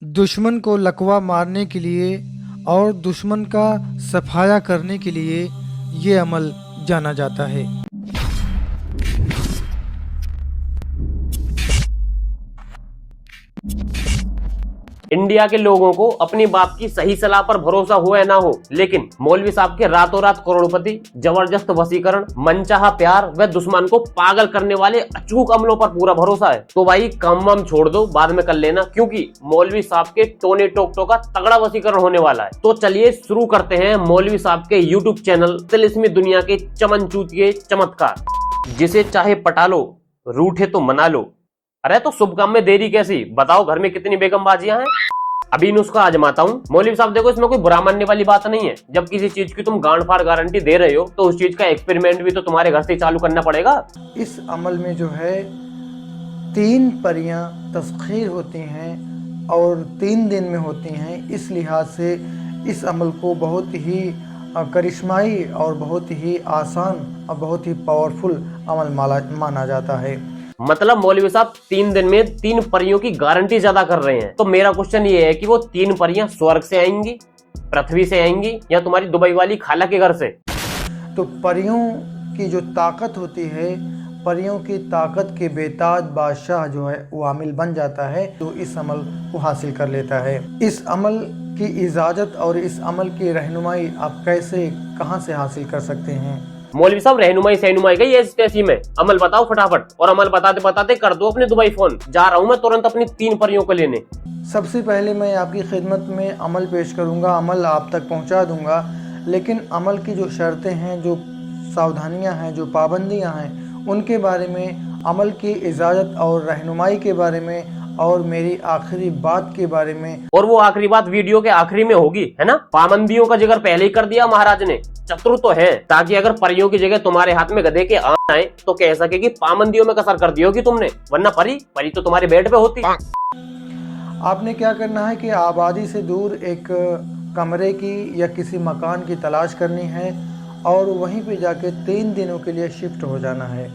दुश्मन को लकवा मारने के लिए और दुश्मन का सफाया करने के लिए ये अमल जाना जाता है। इंडिया के लोगों को अपनी बाप की सही सलाह पर भरोसा हो या ना हो, लेकिन मौलवी साहब के रातों रात करोड़पति, जबरदस्त वसीकरण, मनचाहा प्यार व दुश्मन को पागल करने वाले अचूक अमलों पर पूरा भरोसा है। तो भाई काम वाम छोड़ दो, बाद में कर लेना, क्योंकि मौलवी साहब के टोने टोकटो का तगड़ा वसीकरण होने वाला है। तो चलिए शुरू करते हैं मौलवी साहब के यूट्यूब चैनल तिलिस्मी दुनिया के चमन के चमत्कार। जिसे चाहे पटा लो, रूठे तो मना लो। अरे तो शुभ काम में देरी कैसी? बताओ घर में कितनी बेगमबाजियां हैं। अभी नुस्खा आजमाता हूँ। मौलवी साहब देखो, इसमें कोई बुरा मानने वाली बात नहीं है। जब किसी चीज की तुम गांड फाड़ गारंटी दे रहे हो तो उस चीज का एक्सपेरिमेंट भी तो तुम्हारे घर से चालू करना पड़ेगा। इस अमल में जो है 3 परियां तस्खीर होती हैं और 3 दिन में होती हैं। इस लिहाज से इस अमल को बहुत ही करिश्माई और बहुत ही आसान और बहुत ही पावरफुल अमल माना जाता है। मतलब मौलवी साहब 3 दिन में 3 परियों की गारंटी ज्यादा कर रहे हैं। तो मेरा क्वेश्चन ये है कि वो 3 परियां स्वर्ग से आएंगी, पृथ्वी से आएंगी, या तुम्हारी दुबई वाली खाला के घर से? तो परियों की जो ताकत होती है, परियों की ताकत के बेताज बादशाह जो है वो आमिल बन जाता है, तो इस अमल को हासिल कर लेता है। इस अमल की इजाजत और इस अमल की रहनुमाई आप कैसे, कहां से हासिल कर सकते हैं? मौलवी साहब रहनुमाई सहनुमाई गई ऐसी में अमल बताओ फटाफट, और अमल बताते बताते कर दो अपने दुबई फोन। जा रहा हूँ मैं तुरंत अपनी 3 परियों को लेने। सबसे पहले मैं आपकी खिदमत में अमल पेश करूंगा, अमल आप तक पहुंचा दूंगा, लेकिन अमल की जो शर्तें हैं, जो सावधानियां हैं, जो पाबंदियां हैं, उनके बारे में, अमल की इजाजत और रहनुमाई के बारे में, और मेरी आखिरी बात के बारे में। और वो आखिरी बात वीडियो के आखिरी में होगी, है ना? पाबंदियों का जिक्र पहले ही कर दिया महाराज ने। चतुर तो है, ताकि अगर परियों की जगह तुम्हारे हाथ में गधे के आए तो कह सके कि पाबंदियों में कसर कर दी होगी तुमने, वरना परी तो तुम्हारे बेड पे होती। आपने क्या करना है कि आबादी से दूर एक कमरे की या किसी मकान की तलाश करनी है और वहीं पे जाके 3 दिनों के लिए शिफ्ट हो जाना है।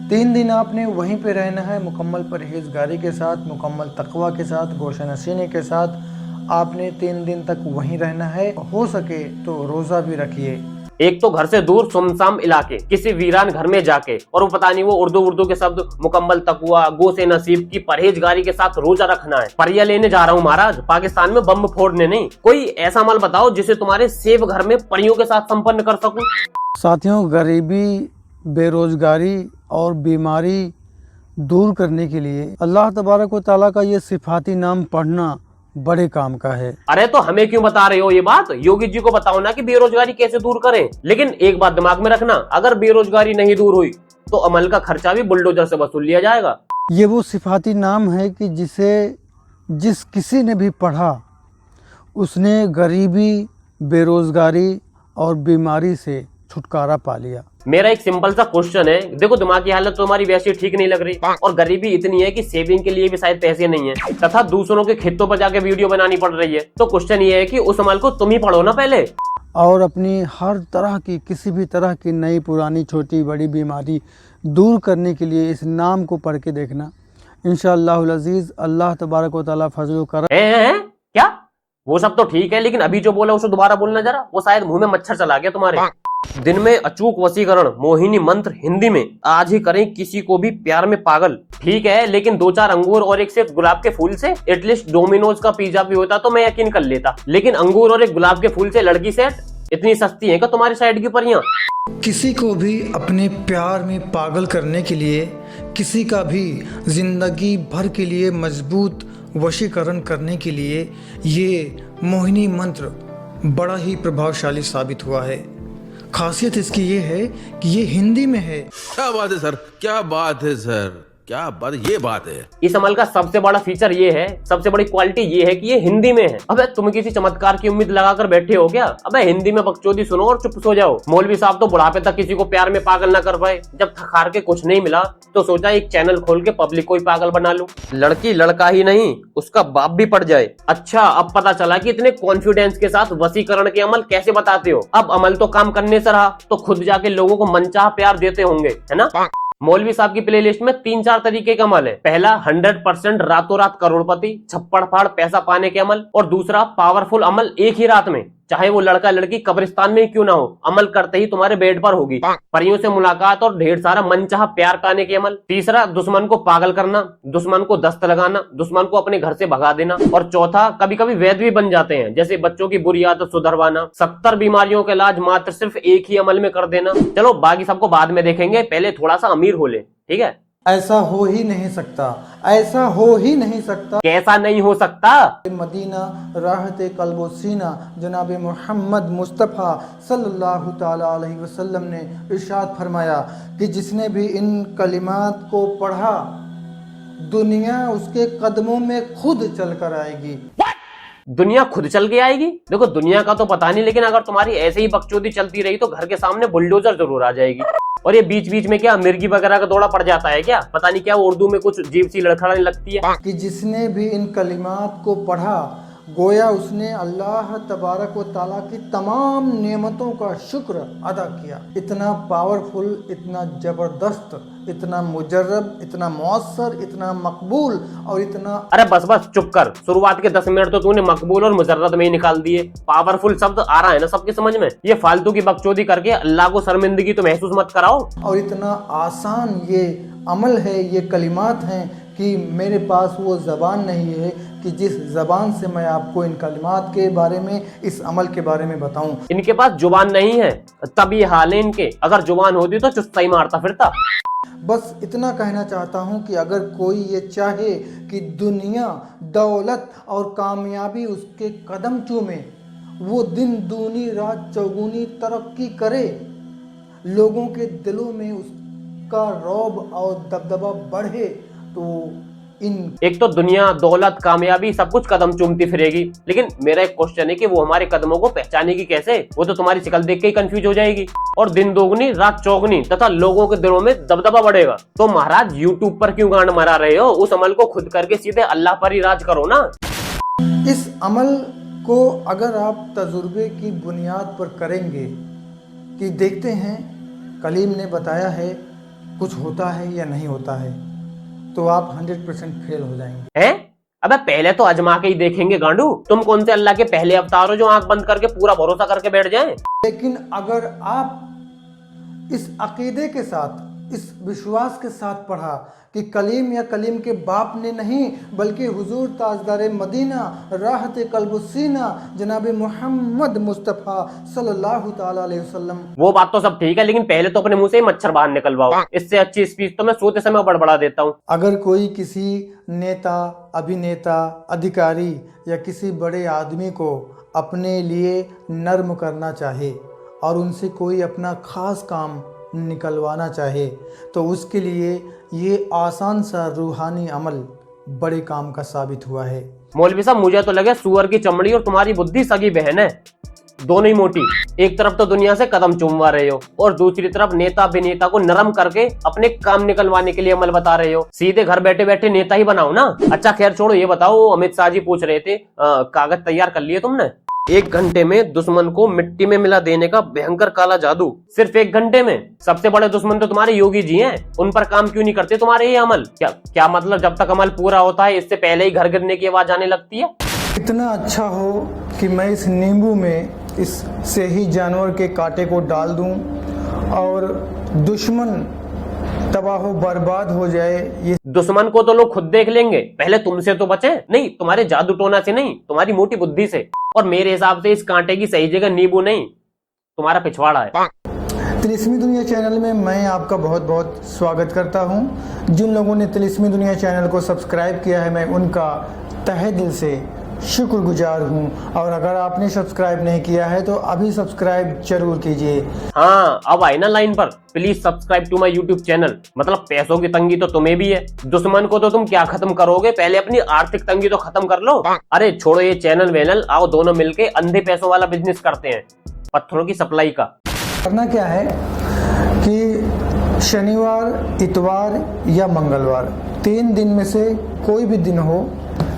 3 दिन आपने वहीं पे रहना है, मुकम्मल परहेजगारी के साथ, मुकम्मल तकवा के साथ, गोशनसीनी के साथ। आपने 3 दिन तक वहीं रहना है। हो सके तो रोज़ा भी रखिए। एक तो घर से दूर सुनसान इलाके, किसी वीरान घर में जाके, और वो पता नहीं वो उर्दू के शब्द, मुकम्मल तकवा, गो से नसीब की परहेजगारी के साथ रोजा रखना है। परिया लेने जा रहा हूँ महाराज, पाकिस्तान में बम फोड़ने नहीं। कोई ऐसा अमल बताओ जिसे तुम्हारे सेफ घर में परियों के साथ संपन्न कर सकूं। साथियों, गरीबी, बेरोजगारी और बीमारी दूर करने के लिए अल्लाह तबारक व तआला का ये सिफाती नाम पढ़ना बड़े काम का है। अरे तो हमें क्यों बता रहे हो ये बात? योगी जी को बताओ ना कि बेरोजगारी कैसे दूर करें। लेकिन एक बात दिमाग में रखना, अगर बेरोजगारी नहीं दूर हुई तो अमल का खर्चा भी बुलडोजर से वसूल लिया जाएगा। ये वो सिफाती नाम है कि जिस किसी ने भी पढ़ा उसने गरीबी, बेरोजगारी और बीमारी से छुटकारा पा लिया। मेरा एक सिंपल सा क्वेश्चन है, देखो दिमाग की हालत तो हमारी वैसे ठीक नहीं लग रही, और गरीबी इतनी है कि सेविंग के लिए भी शायद पैसे नहीं है, तथा दूसरों के खेतों पर जाके वीडियो बनानी पड़ रही है। तो क्वेश्चन ये है कि उस अमल को तुम ही पढ़ो ना पहले, और अपनी हर तरह की, किसी भी तरह की नई पुरानी छोटी बड़ी बीमारी दूर करने के लिए इस नाम को पढ़ के देखना। इंशाअल्लाहुल अजीज अल्लाह तबारक व तआला फजल करम। क्या? वो सब तो ठीक है, लेकिन अभी जो बोला उसे दोबारा बोलना जरा, वो शायद मुंह में मच्छर चला गया तुम्हारे। दिन में अचूक वसीकरण, मोहिनी मंत्र हिंदी में, आज ही करें किसी को भी प्यार में पागल। ठीक है, लेकिन 2-4 अंगूर और एक सेट गुलाब के फूल से एटलीस्ट डोमिनोज का पिज्जा भी होता तो मैं यकीन कर लेता, लेकिन अंगूर और एक गुलाब के फूल से लड़की सेट इतनी सस्ती है क्या तुम्हारी साइड की परियां? किसी को भी अपने प्यार में पागल करने के लिए, किसी का भी जिंदगी भर के लिए मजबूत वशीकरण करने के लिए ये मोहिनी मंत्र बड़ा ही प्रभावशाली साबित हुआ है। खासियत इसकी ये है कि ये हिंदी में है। क्या बात है सर, क्या बात है सर, क्या बात, ये बात है। इस अमल का सबसे बड़ा फीचर ये है, सबसे बड़ी क्वालिटी ये है कि ये हिंदी में है। अबे तुम किसी चमत्कार की उम्मीद लगाकर बैठे हो क्या? अबे हिंदी में बकचोदी सुनो और चुप सो जाओ। मौलवी साहब तो बुढ़ापे तक किसी को प्यार में पागल ना कर पाए। जब थकार के कुछ नहीं मिला तो सोचा एक चैनल खोल के पब्लिक को ही पागल बना लूं। लड़की लड़का ही नहीं, उसका बाप भी पड़ जाए। अच्छा, अब पता चला कि इतने कॉन्फिडेंस के साथ वसीकरण के अमल कैसे बताते हो। अब अमल तो काम करने से रहा, तो खुद जाके लोगों को मनचाहा प्यार देते होंगे, है ना? मौलवी साहब की प्लेलिस्ट में 3-4 तरीके का अमल है। पहला 100% रातों रात करोड़पति, छप्पड़ फाड़ पैसा पाने के अमल, और दूसरा पावरफुल अमल एक ही रात में, चाहे वो लड़का लड़की कब्रिस्तान में ही क्यों ना हो, अमल करते ही तुम्हारे बेड पर होगी, परियों से मुलाकात और ढेर सारा मनचाहा प्यार पाने के अमल। तीसरा दुश्मन को पागल करना, दुश्मन को दस्त लगाना, दुश्मन को अपने घर से भगा देना। और चौथा कभी कभी वैद्य भी बन जाते हैं, जैसे बच्चों की बुरी आदत सुधरवाना, 70 बीमारियों का इलाज मात्र सिर्फ एक ही अमल में कर देना। चलो बाकी सबको बाद में देखेंगे, पहले थोड़ा सा अमीर हो ले, ठीक है। ऐसा हो ही नहीं सकता, ऐसा हो ही नहीं सकता। कैसा नहीं हो सकता? मदीना राहते कल्बो सीना जनाब मोहम्मद मुस्तफ़ा सल्लल्लाहु ताला अलैहि वसल्लम ने इरशाद फरमाया कि जिसने भी इन कलिमात को पढ़ा, दुनिया उसके कदमों में खुद चलकर आएगी। दुनिया खुद चल के आएगी? देखो दुनिया का तो पता नहीं, लेकिन अगर तुम्हारी ऐसे ही बकचोदी चलती रही तो घर के सामने बुलडोजर जरूर आ जाएगी। और ये बीच बीच में क्या मिर्गी वगैरह का दौड़ा पड़ जाता है क्या? पता नहीं क्या उर्दू में कुछ अजीब सी लड़खड़ाने लगती है कि जिसने भी इन कलिमात को पढ़ा, गोया उसने अल्लाह तबारक व ताला की तमाम नेमतों का शुक्र अदा किया। इतना पावरफुल, इतना जबरदस्त, इतना मुजर्रब, इतना मौसर, इतना मकबूल और इतना। अरे बस बस चुप कर, शुरुआत के 10 मिनट तो तूने मकबूल और मुजर्रद में ही निकाल दिए। पावरफुल शब्द आ रहा है ना सबके समझ में? ये फालतू की बकचोदी करके अल्लाह को शर्मिंदगी तो महसूस मत कराओ। और इतना आसान ये अमल है, ये कलिमात हैं कि मेरे पास वो ज़बान नहीं है कि जिस ज़बान से मैं आपको इन कलिमात के बारे में, इस अमल के बारे में बताऊं। इनके पास जुबान नहीं है, तब ये हाल है इनके। अगर जुबान होती तो चुस्ता ही मारता फिरता। बस इतना कहना चाहता हूं कि अगर कोई ये चाहे कि दुनिया, दौलत और कामयाबी उसके कदम चूमे, वो दिन दूनी रात चौगुनी तरक्की करे, लोगों के दिलों में उसका रौब और दबदबा बढ़े, तो एक तो दुनिया, दौलत, कामयाबी सब कुछ कदम चूमती फिरेगी, लेकिन मेरा एक क्वेश्चन है कि वो हमारे कदमों को पहचानेगी कैसे? वो तो तुम्हारी शक्ल देख के ही कंफ्यूज हो जाएगी। और दिन दोगुनी रात चौगुनी तथा लोगों के दिलों में दबदबा बढ़ेगा। तो महाराज यूट्यूब पर क्यों गांड मरा रहे हो? उस अमल को खुद करके सीधे अल्लाह पर ही राज करो ना। इस अमल को अगर आप तजुर्बे की बुनियाद पर करेंगे कि देखते हैं कलीम ने बताया है कुछ होता है या नहीं होता है, तो आप 100% फेल हो जाएंगे। हैं? अबे पहले तो आजमा के ही देखेंगे गांडू। तुम कौन से अल्लाह के पहले अवतार हो जो आंख बंद करके पूरा भरोसा करके बैठ जाएं? लेकिन अगर आप इस अकीदे के साथ, इस विश्वास के साथ पढ़ा कि कलीम या कलीम के बाप ने नहीं, बल्कि हुजूर ताजदार मदीना राहत कल्बुसीना जनाब मोहम्मद मुस्तफ़ा सल्लल्लाहु ताला अलैहि वसल्लम। वो बात तो सब ठीक है, लेकिन पहले तो अपने मुंह से ही मच्छर बाहर निकलवाओ। इससे अच्छी स्पीच तो मैं सोते समय बड़बड़ा देता हूँ। अगर कोई किसी नेता, अभिनेता, अधिकारी या किसी बड़े आदमी को अपने लिए नर्म करना चाहे और उनसे कोई अपना खास काम निकलवाना चाहे, तो उसके लिए ये आसान सा रूहानी अमल बड़े काम का साबित हुआ है। मौलवी साहब मुझे तो लगे सुअर की चमड़ी और तुम्हारी बुद्धि सगी बहन है, दोनों ही मोटी। एक तरफ तो दुनिया से कदम चूमवा रहे हो और दूसरी तरफ नेता अभिनेता को नरम करके अपने काम निकलवाने के लिए अमल बता रहे हो। सीधे घर बैठे बैठे नेता ही बनाओ ना। अच्छा खैर छोड़ो, ये बताओ अमित शाह जी पूछ रहे थे कागज तैयार कर लिए तुमने? 1 घंटे में दुश्मन को मिट्टी में मिला देने का भयंकर काला जादू, सिर्फ 1 घंटे में। सबसे बड़े दुश्मन तो तुम्हारे योगी जी हैं, उन पर काम क्यों नहीं करते तुम्हारे ये अमल? क्या मतलब जब तक अमल पूरा होता है इससे पहले ही घर गिरने की आवाज आने लगती है? इतना अच्छा हो कि मैं इस नींबू में इस सेही जानवर के कांटे को डाल दूं और दुश्मन तबाह बर्बाद हो जाए। ये दुश्मन को तो लोग खुद देख लेंगे, पहले तुमसे तो बचे। नहीं, तुम्हारे जादू टोना से नहीं, तुम्हारी मोटी बुद्धि से। और मेरे हिसाब से इस कांटे की सही जगह नींबू नहीं, तुम्हारा पिछवाड़ा है। तिलिस्मी दुनिया चैनल में मैं आपका बहुत बहुत स्वागत करता हूं। जिन लोगों ने तिलिस्मी दुनिया चैनल को सब्सक्राइब किया है, मैं उनका तहे दिल से शुक्रगुजार हूं। और अगर आपने सब्सक्राइब नहीं किया है तो अभी सब्सक्राइब जरूर कीजिए। हाँ, अब आई ना लाइन पर, please subscribe to my YouTube channel. मतलब पैसों की तंगी तो तुम्हें भी है, दुश्मन को तो तुम क्या खत्म करोगे? पहले अपनी आर्थिक तंगी तो खत्म कर लो। अरे छोड़ो ये चैनल वैनल, आओ दोनों मिलके अंधे पैसों वाला बिजनेस करते हैं, पत्थरों की सप्लाई का। करना क्या है कि शनिवार, इतवार या मंगलवार, 3 दिन में से कोई भी दिन हो,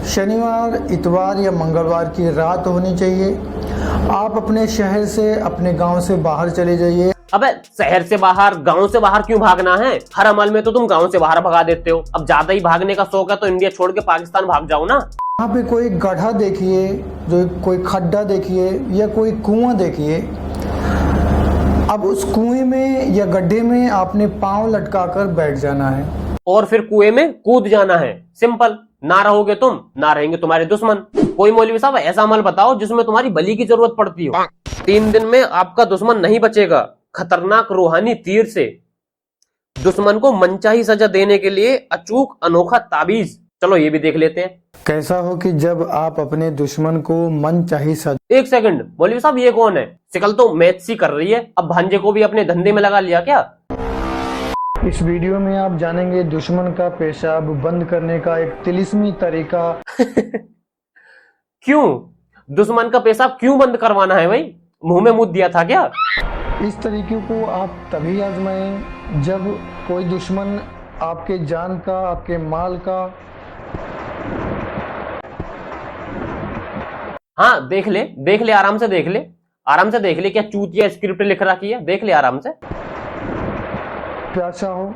शनिवार, इतवार या मंगलवार की रात होनी चाहिए। आप अपने शहर से, अपने गांव से बाहर चले जाइए। अबे शहर से बाहर, गांव से बाहर क्यों भागना है? हर अमल में तो तुम गांव से बाहर भगा देते हो। अब ज्यादा ही भागने का शौक है तो इंडिया छोड़ के पाकिस्तान भाग जाओ ना। वहाँ पे कोई गड्ढा देखिए, जो कोई खड्डा देखिए या कोई कुआं देखिए, अब उस कुएं में या गड्ढे में आपने पांव लटकाकर बैठ जाना है और फिर कुएं में कूद जाना है। सिंपल। ना रहोगे तुम, ना रहेंगे तुम्हारे दुश्मन। कोई मौलवी साहब ऐसा अमल बताओ जिसमें तुम्हारी बलि की जरूरत पड़ती हो। 3 दिन में आपका दुश्मन नहीं बचेगा। खतरनाक रूहानी तीर से दुश्मन को मनचाही सजा देने के लिए अचूक अनोखा ताबीज। चलो ये भी देख लेते हैं। कैसा हो कि जब आप अपने दुश्मन को मन चाही सजा। 1 सेकंड, मौलवी साहब ये कौन है? शिकल तो मैथ सी कर रही है। अब भांजे को भी अपने धंधे में लगा लिया क्या? इस वीडियो में आप जानेंगे दुश्मन का पेशाब बंद करने का एक तिलिस्मी तरीका। क्यों? दुश्मन का पेशाब क्यों बंद करवाना है भाई? मुंह में मुद्द दिया था क्या? इस तरीके को आप तभी आजमाएं जब कोई दुश्मन आपके जान का, आपके माल का। हाँ देख ले, आराम से देख ले, आराम से देख ले। क्या चूतिया स्क्रिप्ट लिख रखी है? देख ले आराम से। प्यासा हो।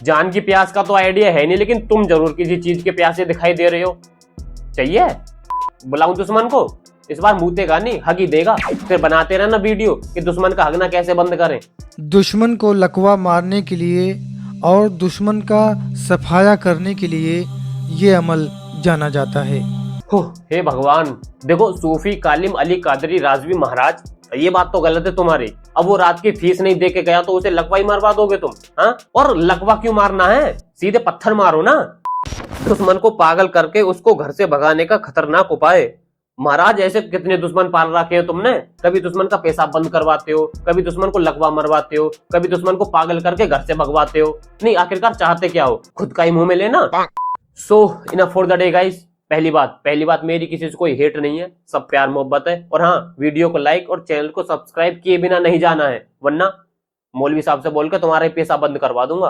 जान की प्यास का तो आइडिया है नहीं, लेकिन तुम जरूर किसी चीज के प्यासे दिखाई दे रहे हो। चाहिए बुलाऊं दुश्मन को? इस बार मूतेगा नहीं, हगी देगा। फिर बनाते रहना वीडियो कि दुश्मन का हगना कैसे बंद करें। दुश्मन को लकवा मारने के लिए और दुश्मन का सफाया करने के लिए ये अमल जाना जाता है। हे भगवान। देखो सूफी कालिम अली कादरी राजवी महाराज, ये बात तो गलत है तुम्हारी। अब वो रात की फीस नहीं दे के गया तो उसे लकवा ही मरवा दोगे तुम? हाँ, और लकवा क्यों मारना है? सीधे पत्थर मारो ना। दुश्मन को पागल करके उसको घर से भगाने का खतरनाक उपाय। महाराज ऐसे कितने दुश्मन पाल रखे हो तुमने। कभी दुश्मन का पेशाब बंद करवाते हो, कभी दुश्मन को लकवा मरवाते हो, कभी दुश्मन को पागल करके घर से भगवाते हो। नहीं, आखिरकार चाहते क्या हो? खुद का ही मुंह में लेना। So enough for the day guys. पहली बात मेरी किसी से कोई हेट नहीं है, सब प्यार मोहब्बत है। और हाँ, वीडियो को लाइक और चैनल को सब्सक्राइब किए बिना नहीं जाना है, वरना मौलवी साहब से बोल के तुम्हारा ही पेशा बंद करवा दूंगा।